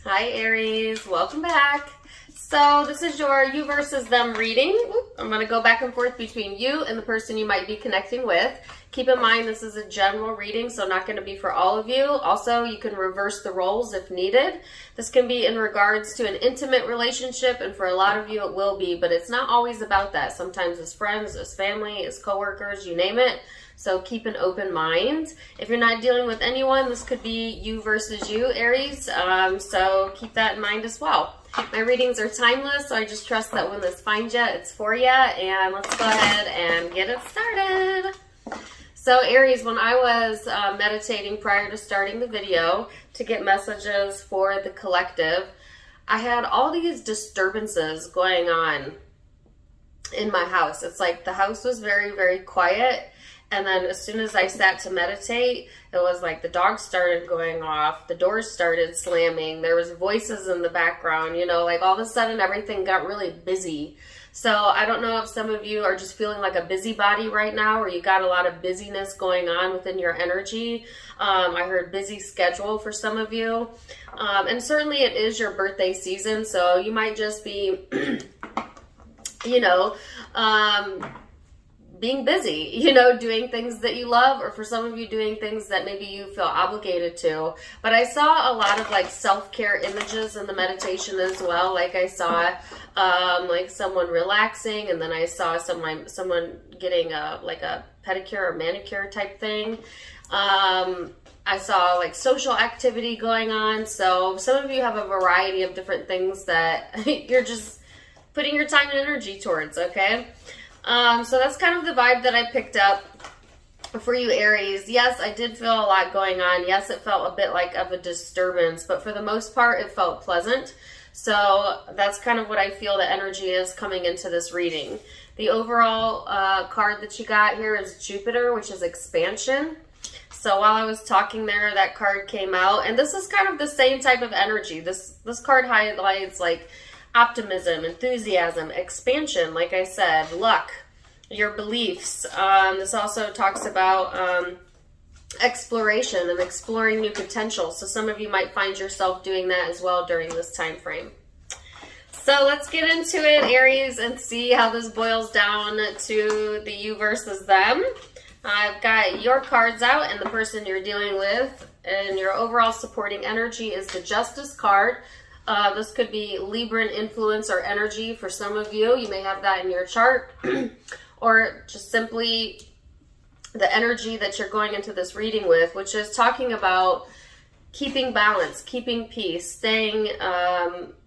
Hi Aries, welcome back. So this is your you versus them reading. I'm going to go back and forth between you and the person you might be connecting with. Keep in mind this is a general reading, so not going to be for all of you. Also, you can reverse the roles if needed. This can be in regards to an intimate relationship, and for a lot of you it will be, but it's not always about that. Sometimes it's friends, it's family, it's coworkers, you name it. So keep an open mind. If you're not dealing with anyone, this could be you versus you, Aries. So keep that in mind as well. My readings are timeless, so I just trust that when this finds you, it's for you. And let's go ahead and get it started. So Aries, when I was meditating prior to starting the video to get messages for the collective, I had all these disturbances going on in my house. It's like the house was very, very quiet. And then as soon as I sat to meditate, it was like the dogs started going off, the doors started slamming, there was voices in the background, you know, like all of a sudden everything got really busy. So I don't know if some of you are just feeling like a busybody right now, or you got a lot of busyness going on within your energy. I heard busy schedule for some of you. And certainly it is your birthday season, so you might just be, you know, being busy, you know, doing things that you love, or for some of you doing things that maybe you feel obligated to. But I saw a lot of like self-care images in the meditation as well. Like I saw like someone relaxing, and then I saw someone getting like a pedicure or manicure type thing. I saw like social activity going on. So some of you have a variety of different things that you're just putting your time and energy towards, okay? So that's kind of the vibe that I picked up for you, Aries. Yes, I did feel a lot going on. Yes, it felt a bit like of a disturbance, but for the most part, it felt pleasant. So that's kind of what I feel the energy is coming into this reading. The overall card that you got here is Jupiter, which is expansion. So while I was talking there, that card came out, and this is kind of the same type of energy. This card highlights like optimism, enthusiasm, expansion, like I said, luck, your beliefs. This also talks about exploration and exploring new potential. So some of you might find yourself doing that as well during this time frame. So let's get into it, Aries, and see how this boils down to the you versus them. I've got your cards out and the person you're dealing with, and your overall supporting energy is the Justice card. This could be Libran influence or energy for some of you. You may have that in your chart. Or just simply the energy that you're going into this reading with, which is talking about keeping balance, keeping peace, staying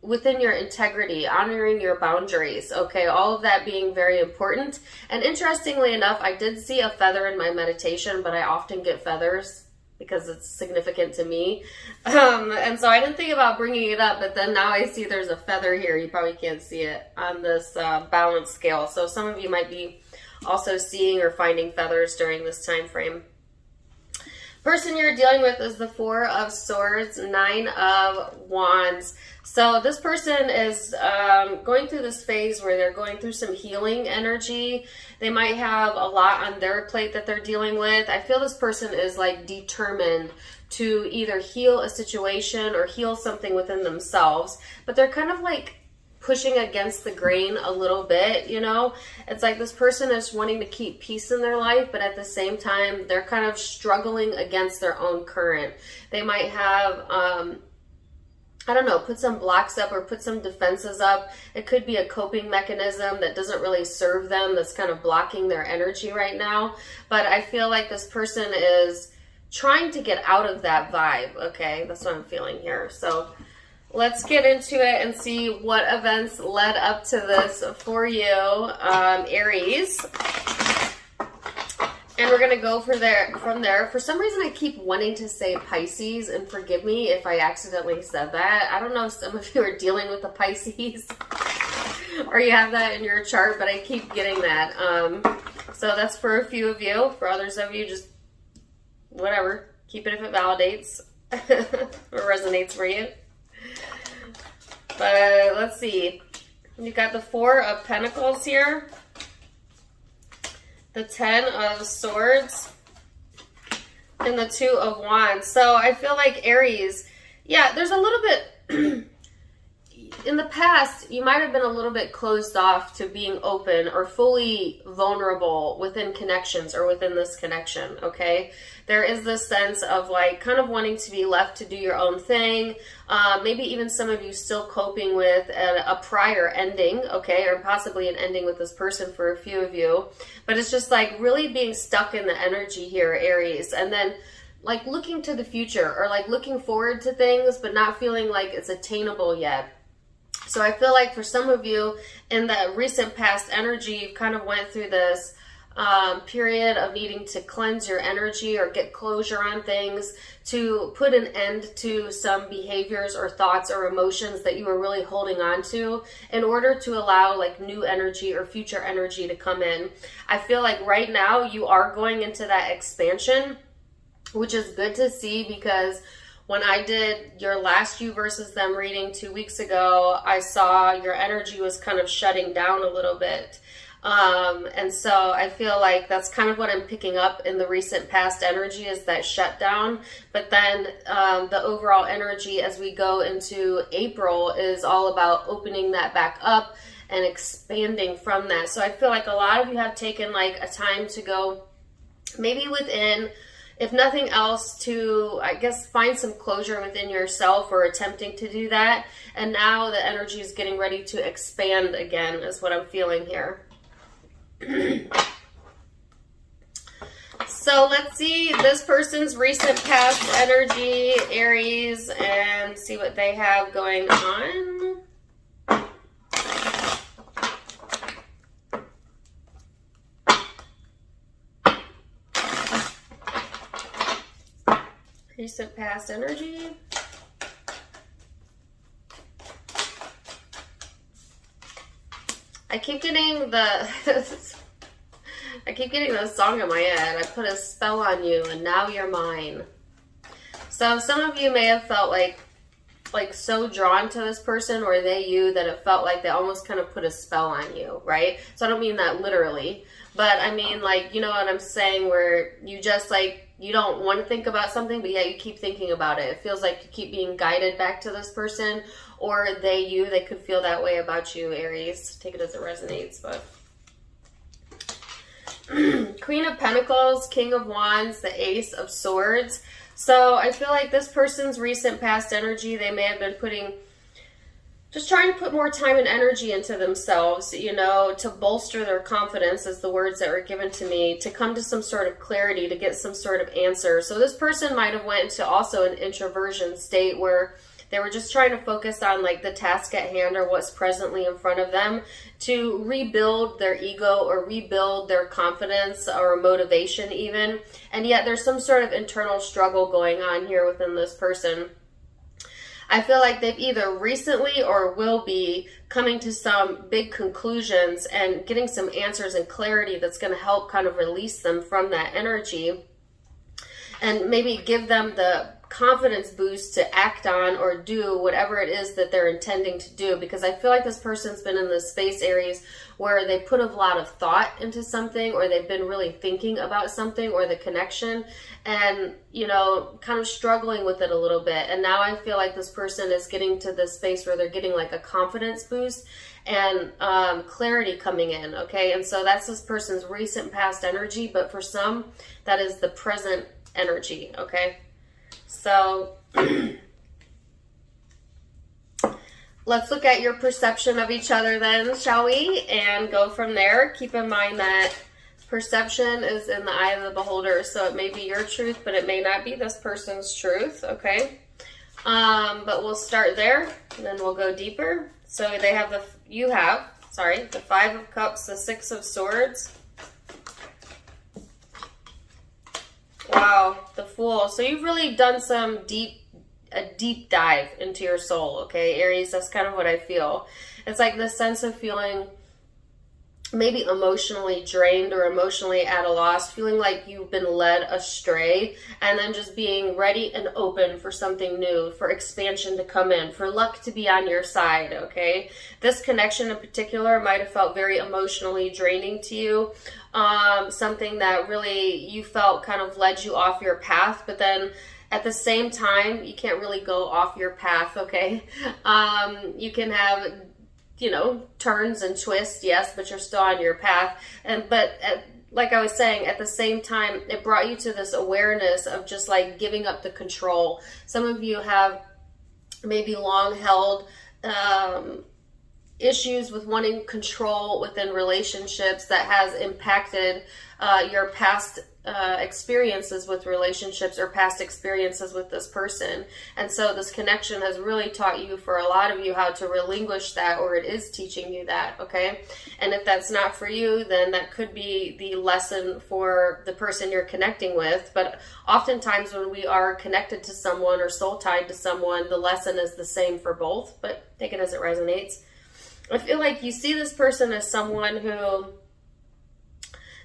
within your integrity, honoring your boundaries, okay? All of that being very important. And interestingly enough, I did see a feather in my meditation, but I often get feathers because it's significant to me. And so I didn't think about bringing it up, but then now I see there's a feather here. You probably can't see it on this balance scale. So some of you might be also seeing or finding feathers during this time frame. Person you're dealing with is the Four of Swords, Nine of Wands. So this person is going through this phase where they're going through some healing energy. They might have a lot on their plate that they're dealing with. I feel this person is like determined to either heal a situation or heal something within themselves, but they're kind of like pushing against the grain a little bit, you know? It's like this person is wanting to keep peace in their life, but at the same time, they're kind of struggling against their own current. They might have, I don't know, put some blocks up or put some defenses up. It could be a coping mechanism that doesn't really serve them, that's kind of blocking their energy right now. But I feel like this person is trying to get out of that vibe, okay? That's what I'm feeling here. So let's get into it and see what events led up to this for you, Aries. And we're going to go from there. For some reason, I keep wanting to say Pisces, and forgive me if I accidentally said that. I don't know if some of you are dealing with the Pisces or you have that in your chart, but I keep getting that. So that's for a few of you. For others of you, just whatever. Keep it if it validates or resonates for you. But let's see. You got the Four of Pentacles here. The Ten of Swords. And the Two of Wands. So I feel like Aries, yeah, there's a little bit past, you might have been a little bit closed off to being open or fully vulnerable within connections or within this connection, okay? There is this sense of like kind of wanting to be left to do your own thing. Maybe even some of you still coping with a prior ending, okay? Or possibly an ending with this person for a few of you. But it's just like really being stuck in the energy here, Aries. And then like looking to the future or like looking forward to things, but not feeling like it's attainable yet. So I feel like for some of you in the recent past energy, you've kind of went through this period of needing to cleanse your energy or get closure on things, to put an end to some behaviors or thoughts or emotions that you were really holding on to in order to allow like new energy or future energy to come in. I feel like right now you are going into that expansion, which is good to see, because when I did your last you versus them reading 2 weeks ago, I saw your energy was kind of shutting down a little bit. And so I feel like that's kind of what I'm picking up in the recent past energy, is that shutdown. But then the overall energy as we go into April is all about opening that back up and expanding from that. So I feel like a lot of you have taken like a time to go maybe within, if nothing else, to, I guess, find some closure within yourself, or attempting to do that. And now the energy is getting ready to expand again, is what I'm feeling here. So let's see this person's recent past energy, Aries, and see what they have going on. Recent past energy. I keep getting this song in my head. I put a spell on you and now you're mine. So some of you may have felt like so drawn to this person, or they you, that it felt like they almost kind of put a spell on you, right? So I don't mean that literally, but I mean like, you know what I'm saying, where you just like, you don't want to think about something, but yet you keep thinking about it. It feels like you keep being guided back to this person, or they could feel that way about you, Aries. Take it as it resonates, but Queen of Pentacles, King of Wands, the Ace of Swords. So I feel like this person's recent past energy, they may have been just trying to put more time and energy into themselves, you know, to bolster their confidence, is the words that were given to me, to come to some sort of clarity, to get some sort of answer. So this person might have went into also an introversion state where they were just trying to focus on like the task at hand or what's presently in front of them, to rebuild their ego or rebuild their confidence or motivation even. And yet there's some sort of internal struggle going on here within this person. I feel like they've either recently or will be coming to some big conclusions and getting some answers and clarity that's going to help kind of release them from that energy and maybe give them the confidence boost to act on or do whatever it is that they're intending to do. Because I feel like this person's been in this space, Aries, where they put a lot of thought into something, or they've been really thinking about something or the connection, and, you know, kind of struggling with it a little bit. And now I feel like this person is getting to this space where they're getting like a confidence boost and clarity coming in, okay? And so that's this person's recent past energy, but for some, that is the present energy, okay? So let's look at your perception of each other then, shall we? And go from there. Keep in mind that perception is in the eye of the beholder, so it may be your truth, but it may not be this person's truth, okay? But we'll start there, and then we'll go deeper. So they have the Five of Cups, the Six of Swords. Wow, the Fool. So you've really done a deep dive into your soul, okay, Aries? That's kind of what I feel. It's like this sense of feeling maybe emotionally drained or emotionally at a loss, feeling like you've been led astray, and then just being ready and open for something new, for expansion to come in, for luck to be on your side, okay? This connection in particular might have felt very emotionally draining to you, something that really you felt kind of led you off your path, but then At the same time, you can't really go off your path, okay? You can have, you know, turns and twists, yes, but you're still on your path. Like I was saying, at the same time, it brought you to this awareness of just like giving up the control. Some of you have maybe long held issues with wanting control within relationships that has impacted your past experiences with relationships or past experiences with this person. And so this connection has really taught you, for a lot of you, how to relinquish that, or it is teaching you that, okay? And if that's not for you, then that could be the lesson for the person you're connecting with. But oftentimes when we are connected to someone or soul tied to someone, the lesson is the same for both, but take it as it resonates. I feel like you see this person as someone who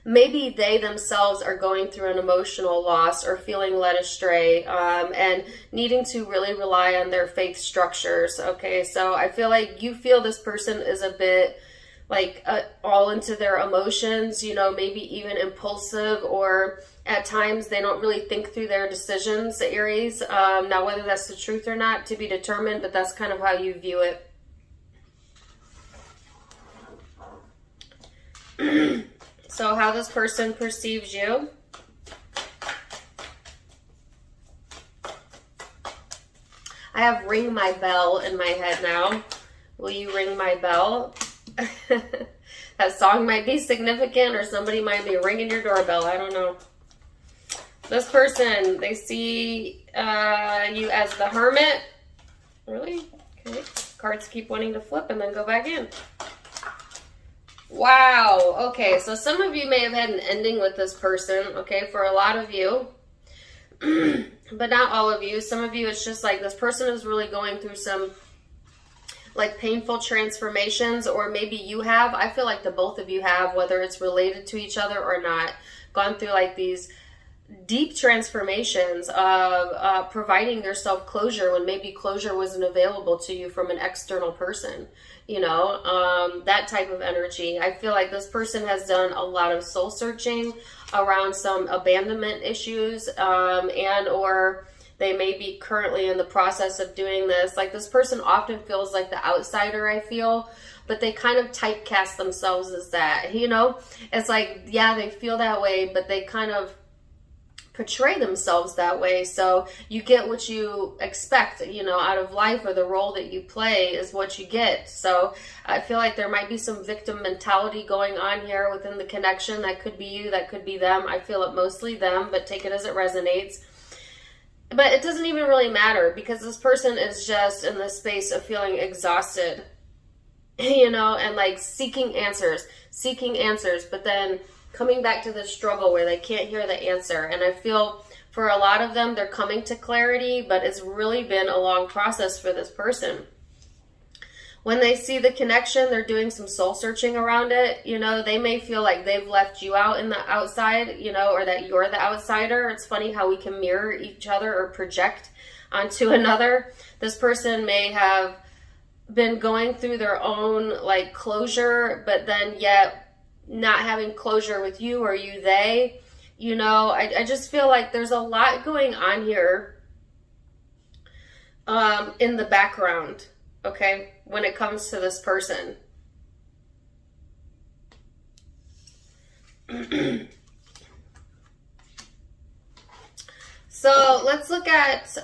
maybe they themselves are going through an emotional loss or feeling led astray, and needing to really rely on their faith structures. Okay, so I feel like you feel this person is a bit like all into their emotions, you know, maybe even impulsive, or at times they don't really think through their decisions, Aries. Now, whether that's the truth or not, to be determined, but that's kind of how you view it. So how this person perceives you. I have ring my bell in my head now. Will you ring my bell? That song might be significant, or somebody might be ringing your doorbell. I don't know. This person, they see you as the Hermit. Really? Okay. Cards keep wanting to flip and then go back in. Wow. Okay, so some of you may have had an ending with this person, okay, for a lot of you, but not all of you. Some of you, it's just like this person is really going through some like painful transformations, or maybe you have. I feel like the both of you have, whether it's related to each other or not, gone through like these deep transformations of providing yourself closure when maybe closure wasn't available to you from an external person, you know, that type of energy. I feel like this person has done a lot of soul searching around some abandonment issues, and or they may be currently in the process of doing this. Like, this person often feels like the outsider, I feel, but they kind of typecast themselves as that, you know. It's like, yeah, they feel that way, but they kind of portray themselves that way. So you get what you expect, you know, out of life, or the role that you play is what you get. So I feel like there might be some victim mentality going on here within the connection. That could be you, that could be them. I feel it mostly them, but take it as it resonates. But it doesn't even really matter, because this person is just in this space of feeling exhausted, you know, and like seeking answers, but then coming back to the struggle where they can't hear the answer. And I feel for a lot of them, they're coming to clarity, but it's really been a long process for this person. When they see the connection, they're doing some soul searching around it. You know, they may feel like they've left you out in the outside, you know, or that you're the outsider. It's funny how we can mirror each other or project onto another. This person may have been going through their own like closure, but then yet not having closure with you, or you they, you know. I just feel like there's a lot going on here in the background, okay, when it comes to this person. So let's look at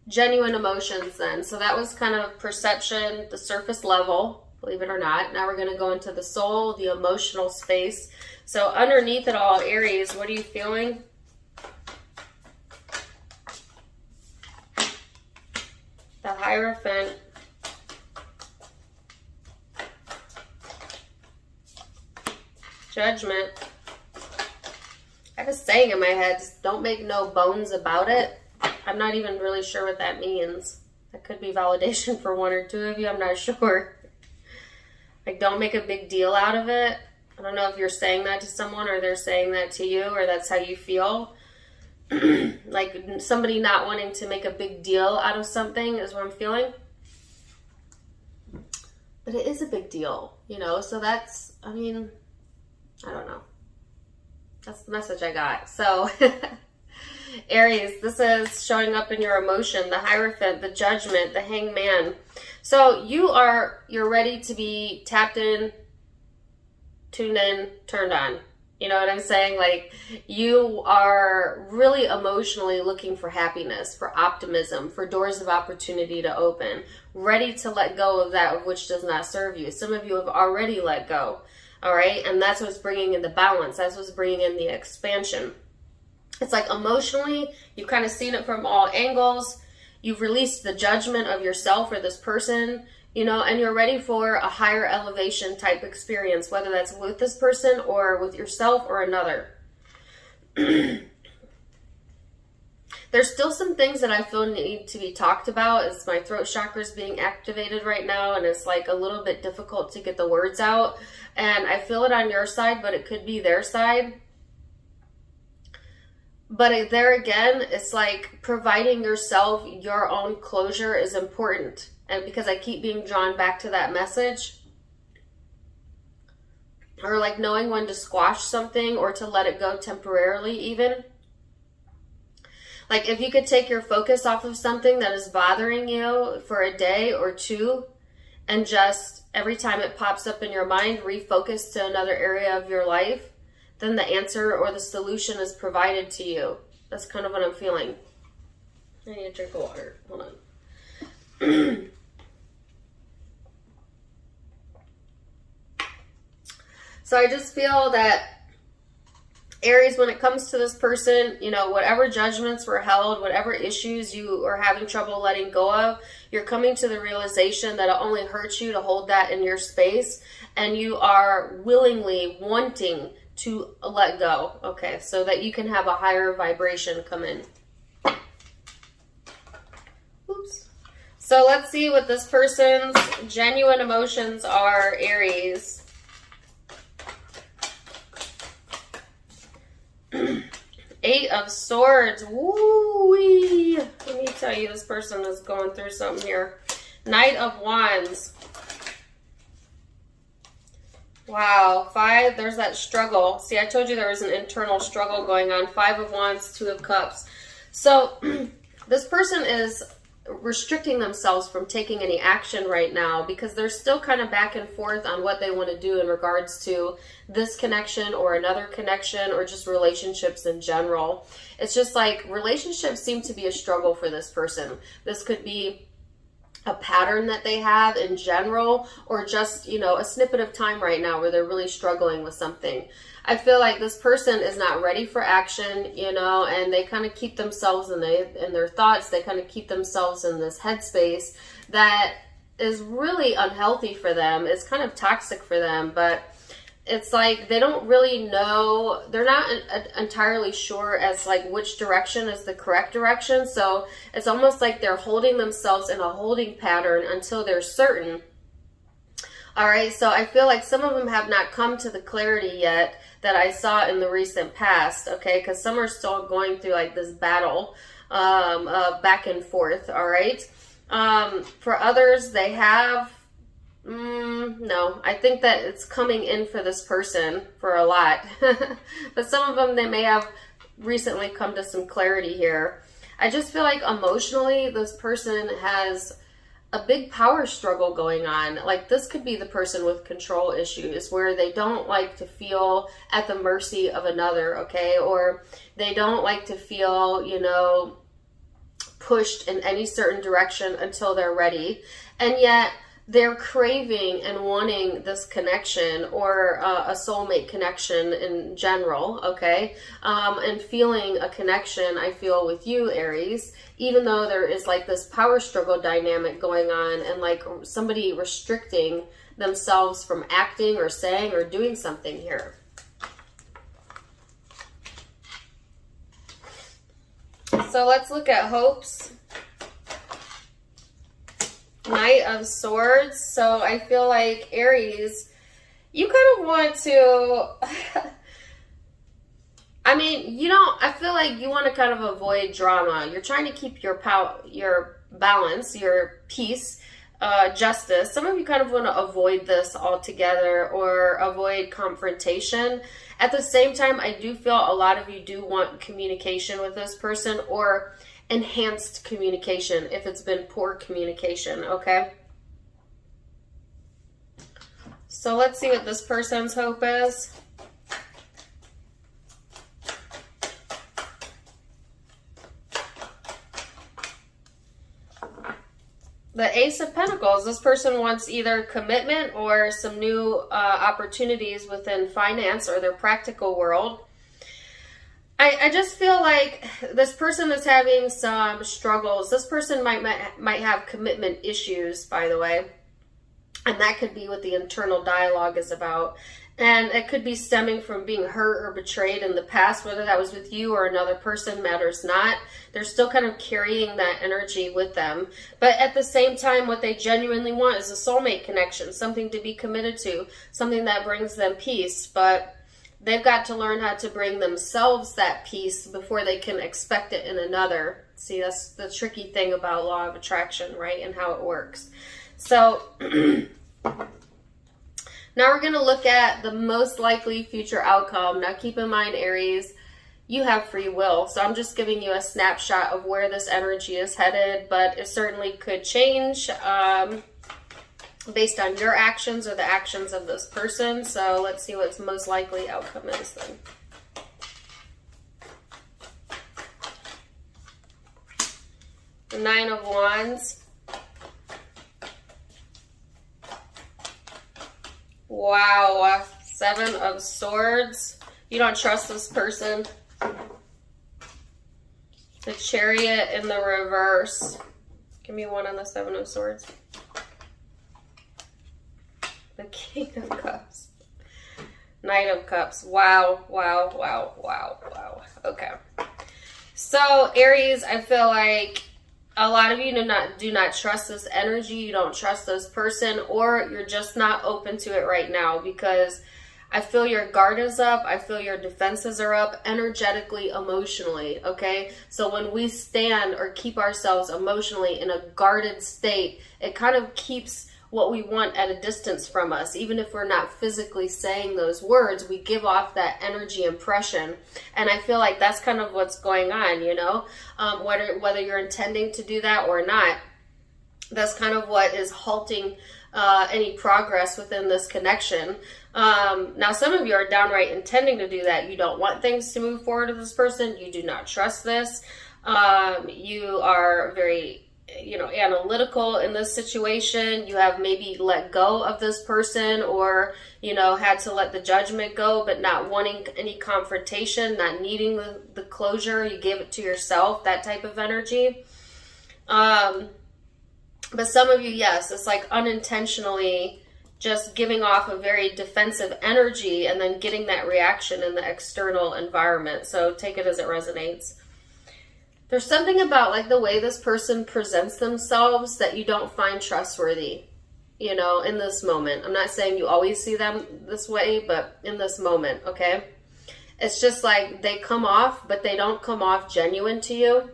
genuine emotions then. So that was kind of perception, the surface level, believe it or not. Now we're going to go into the soul, the emotional space. So underneath it all, Aries, what are you feeling? The Hierophant. Judgment. I have a saying in my head, just don't make no bones about it. I'm not even really sure what that means. That could be validation for one or two of you. I'm not sure. Like, don't make a big deal out of it. I don't know if you're saying that to someone, or they're saying that to you, or that's how you feel. Like somebody not wanting to make a big deal out of something is what I'm feeling. But it is a big deal, you know, so that's, I mean, I don't know. That's the message I got. So Aries, this is showing up in your emotion, the Hierophant, the Judgment, the Hangman. So you're ready to be tapped in, tuned in, turned on. You know what I'm saying? Like, you are really emotionally looking for happiness, for optimism, for doors of opportunity to open, ready to let go of that which does not serve you. Some of you have already let go, all right? And that's what's bringing in the balance. That's what's bringing in the expansion. It's like emotionally, you've kind of seen it from all angles. You've released the judgment of yourself or this person, you know, and you're ready for a higher elevation type experience, whether that's with this person or with yourself or another. There's still some things that I feel need to be talked about, as my throat chakra is being activated right now, and it's like a little bit difficult to get the words out. And I feel it on your side, but it could be their side. But there again, it's like providing yourself your own closure is important. And because I keep being drawn back to that message, or like knowing when to squash something or to let it go temporarily even. Like if you could take your focus off of something that is bothering you for a day or two, and just every time it pops up in your mind, refocus to another area of your life, then the answer or the solution is provided to you. That's kind of what I'm feeling. I need a drink of water. Hold on. So I just feel that, Aries, when it comes to this person, you know, whatever judgments were held, whatever issues you are having trouble letting go of, you're coming to the realization that it only hurts you to hold that in your space, and you are willingly wanting to let go, okay, so that you can have a higher vibration come in. Oops. So let's see what this person's genuine emotions are, Aries. Eight of Swords. Woo-wee. Let me tell you, this person is going through something here. Knight of Wands. Wow. Five. There's that struggle. See, I told you there was an internal struggle going on. Five of Wands, Two of Cups. So this person is restricting themselves from taking any action right now because they're still kind of back and forth on what they want to do in regards to this connection or another connection or just relationships in general. It's just like relationships seem to be a struggle for this person. This could be a pattern that they have in general, or just, you know, a snippet of time right now where they're really struggling with something. I feel like this person is not ready for action, you know, and they kind of keep themselves in their thoughts. They kind of keep themselves in this headspace that is really unhealthy for them. It's kind of toxic for them, but it's like they don't really know, they're not entirely sure as like which direction is the correct direction. So it's almost like they're holding themselves in a holding pattern until they're certain. All right, so I feel like some of them have not come to the clarity yet that I saw in the recent past, okay, because some are still going through like this battle back and forth, all right? For others, they have, no, I think that it's coming in for this person for a lot. But some of them, they may have recently come to some clarity here. I just feel like emotionally, this person has a big power struggle going on. Like this could be the person with control issues where they don't like to feel at the mercy of another, okay? Or they don't like to feel, you know, pushed in any certain direction until they're ready. And yet they're craving and wanting this connection or a soulmate connection in general, okay? And feeling a connection, I feel, with you, Aries, even though there is like this power struggle dynamic going on and like somebody restricting themselves from acting or saying or doing something here. So let's look at hopes. Knight of Swords. So I feel like Aries, you kind of want to, I mean, you don't, I feel like you want to kind of avoid drama. You're trying to keep your balance, your peace, justice. Some of you kind of want to avoid this altogether or avoid confrontation. At the same time, I do feel a lot of you do want communication with this person or enhanced communication if it's been poor communication, okay? So let's see what this person's hope is. The Ace of Pentacles. This person wants either commitment or some new opportunities within finance or their practical world. I just feel like this person is having some struggles. This person might have commitment issues, by the way. And that could be what the internal dialogue is about. And it could be stemming from being hurt or betrayed in the past, whether that was with you or another person, matters not. They're still kind of carrying that energy with them. But at the same time, what they genuinely want is a soulmate connection, something to be committed to, something that brings them peace. But they've got to learn how to bring themselves that peace before they can expect it in another. See, that's the tricky thing about law of attraction, right? And how it works. So now we're going to look at the most likely future outcome. Now keep in mind, Aries, you have free will. So I'm just giving you a snapshot of where this energy is headed, but it certainly could change based on your actions or the actions of this person. So let's see what's most likely outcome is then. The Nine of Wands. Wow, Seven of Swords. You don't trust this person. The Chariot in the reverse. Give me one on the Seven of Swords. The King of Cups. Knight of Cups. Wow, wow, wow, wow, wow. Okay. So, Aries, I feel like a lot of you do not trust this energy. You don't trust this person, or you're just not open to it right now because I feel your guard is up. I feel your defenses are up energetically, emotionally, okay? So when we stand or keep ourselves emotionally in a guarded state, it kind of keeps what we want at a distance from us. Even if we're not physically saying those words, we give off that energy impression. And I feel like that's kind of what's going on, you know, whether you're intending to do that or not. That's kind of what is halting any progress within this connection. Now, some of you are downright intending to do that. You don't want things to move forward with this person. You do not trust this. You are very analytical in this situation. You have maybe let go of this person or, had to let the judgment go, but not wanting any confrontation, not needing the closure. You gave it to yourself, that type of energy. But some of you, yes, it's like unintentionally just giving off a very defensive energy and then getting that reaction in the external environment. So take it as it resonates. There's something about like the way this person presents themselves that you don't find trustworthy, in this moment. I'm not saying you always see them this way, but in this moment, okay? It's just like they come off, but they don't come off genuine to you.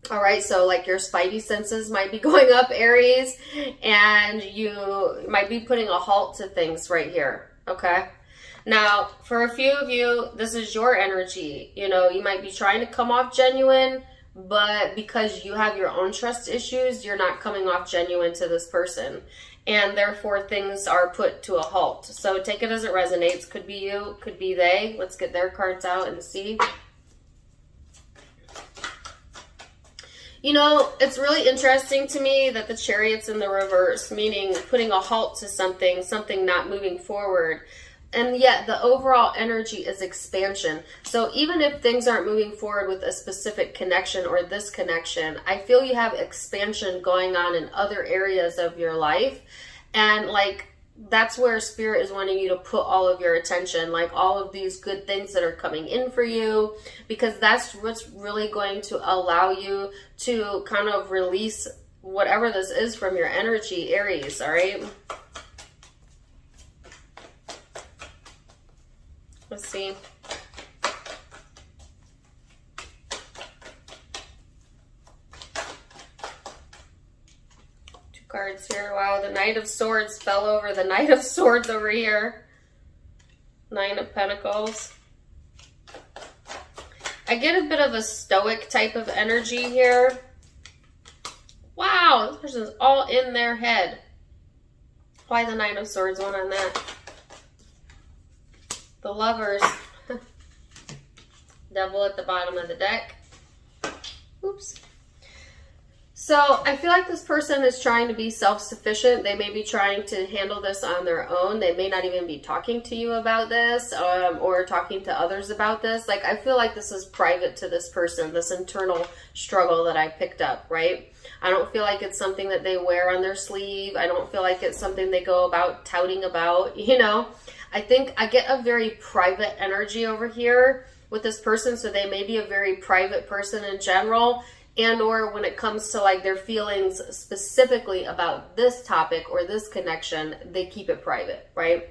All right, so like your spidey senses might be going up, Aries, and you might be putting a halt to things right here, okay? Now, for a few of you, this is your energy. You might be trying to come off genuine, but because you have your own trust issues, you're not coming off genuine to this person. And therefore, things are put to a halt. So take it as it resonates. Could be you, could be they. Let's get their cards out and see. It's really interesting to me that the Chariot's in the reverse, meaning putting a halt to something not moving forward. And yet the overall energy is expansion. So even if things aren't moving forward with a specific connection or this connection, I feel you have expansion going on in other areas of your life. And like, that's where Spirit is wanting you to put all of your attention, like all of these good things that are coming in for you, because that's what's really going to allow you to kind of release whatever this is from your energy, Aries, all right? Let's see. Two cards here. Wow, the Knight of Swords fell over. The Knight of Swords over here. Nine of Pentacles. I get a bit of a stoic type of energy here. Wow, this person's all in their head. Why the Nine of Swords? One on that. The Lovers. Devil at the bottom of the deck. Oops. So I feel like this person is trying to be self-sufficient. They may be trying to handle this on their own. They may not even be talking to you about this or talking to others about this. Like, I feel like this is private to this person, this internal struggle that I picked up, right? I don't feel like it's something that they wear on their sleeve. I don't feel like it's something they go about touting about, you know? I think I get a very private energy over here with this person. So they may be a very private person in general. And or when it comes to like their feelings specifically about this topic or this connection, they keep it private, right?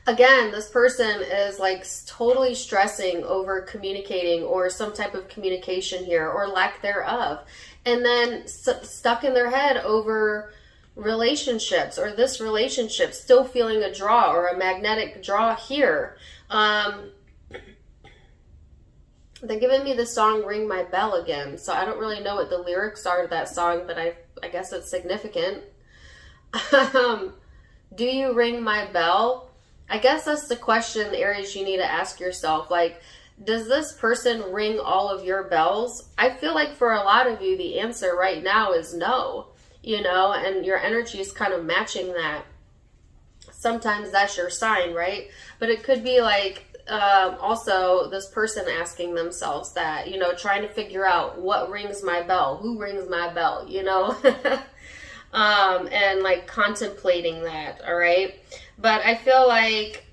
Again, this person is like totally stressing over communicating or some type of communication here or lack thereof. And then stuck in their head over relationships or this relationship, still feeling a draw or a magnetic draw here. They're giving me the song Ring My Bell again. So I don't really know what the lyrics are to that song, but I guess it's significant. Do you ring my bell? I guess that's the question, Aries, you need to ask yourself. Like, does this person ring all of your bells? I feel like for a lot of you, the answer right now is no, you know, and your energy is kind of matching that. Sometimes that's your sign, right? But it could be like, also this person asking themselves that, you know, trying to figure out what rings my bell, who rings my bell, you know, and like contemplating that. All right. But I feel like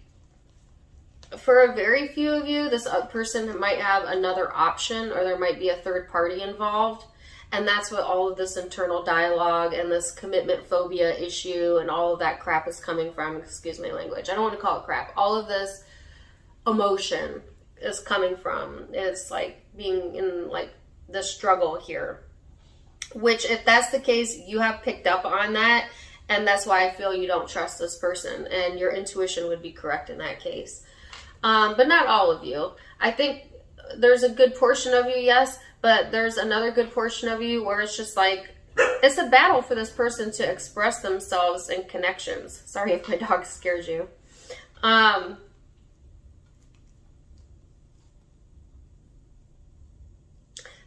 for a very few of you, this person might have another option or there might be a third party involved. And that's what all of this internal dialogue and this commitment phobia issue and all of that crap is coming from. Excuse my language. I don't want to call it crap. All of this emotion is coming from. It's like being in like the struggle here, which if that's the case, you have picked up on that. And that's why I feel you don't trust this person and your intuition would be correct in that case. But not all of you. I think there's a good portion of you, yes, but there's another good portion of you where it's just like, it's a battle for this person to express themselves in connections. Sorry if my dog scared you.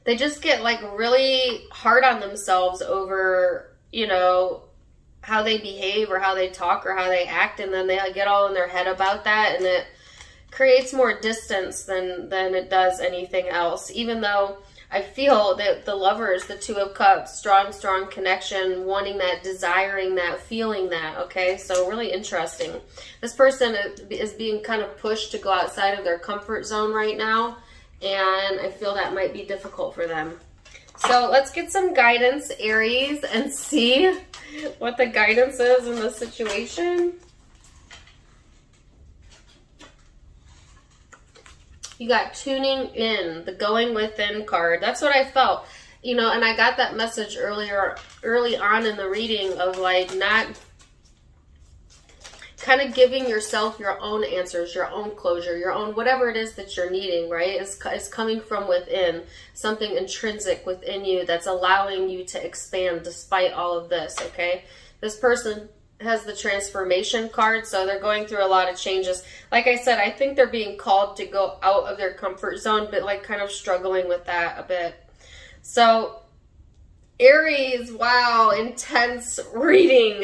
They just get like really hard on themselves over, you know, how they behave or how they talk or how they act. And then they get all in their head about that. And it creates more distance than it does anything else. Even though I feel that the Lovers, the Two of Cups, strong connection, wanting that, desiring that, feeling that. Okay, so really interesting. This person is being kind of pushed to go outside of their comfort zone right now. And I feel that might be difficult for them. So let's get some guidance, Aries, and see what the guidance is in this situation. You got tuning in, the going within card. That's what I felt. You know, and I got that message early on in the reading of like not kind of giving yourself your own answers, your own closure, your own whatever it is that you're needing, right? Is coming from within, something intrinsic within you that's allowing you to expand despite all of this, okay? This person has the transformation card, so they're going through a lot of changes. Like I said, I think they're being called to go out of their comfort zone, but like kind of struggling with that a bit. So Aries, wow, intense reading.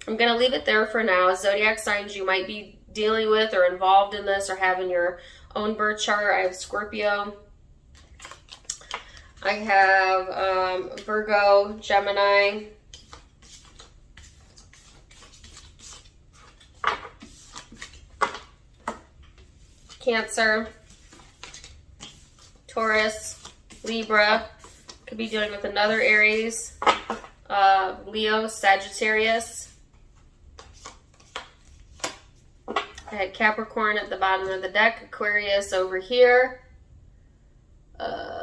I'm going to leave it there for now. Zodiac signs you might be dealing with or involved in this or have in your own birth chart. I have Scorpio. I have Virgo, Gemini, Cancer, Taurus, Libra. Could be dealing with another Aries, Leo, Sagittarius. I had Capricorn at the bottom of the deck, Aquarius over here,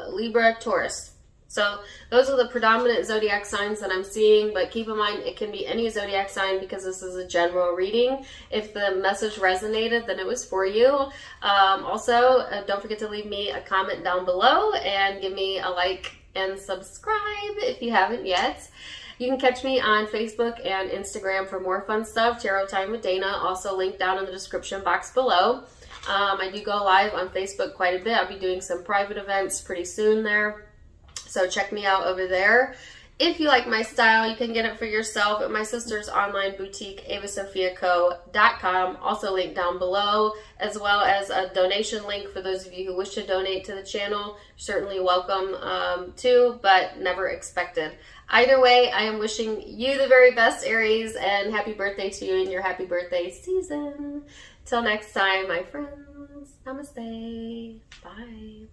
Libra, Taurus. So those are the predominant zodiac signs that I'm seeing, but keep in mind it can be any zodiac sign because this is a general reading. If the message resonated, then it was for you. Also, don't forget to leave me a comment down below and give me a like and subscribe if you haven't yet. You can catch me on Facebook and Instagram for more fun stuff. Tarot Time with Dana, also linked down in the description box below. I do go live on Facebook quite a bit. I'll be doing some private events pretty soon there. So check me out over there. If you like my style, you can get it for yourself at my sister's online boutique, avasophiaco.com, also linked down below, as well as a donation link for those of you who wish to donate to the channel. You're certainly welcome to, but never expected. Either way, I am wishing you the very best, Aries, and happy birthday to you in your happy birthday season. Till next time, my friends, namaste. Bye.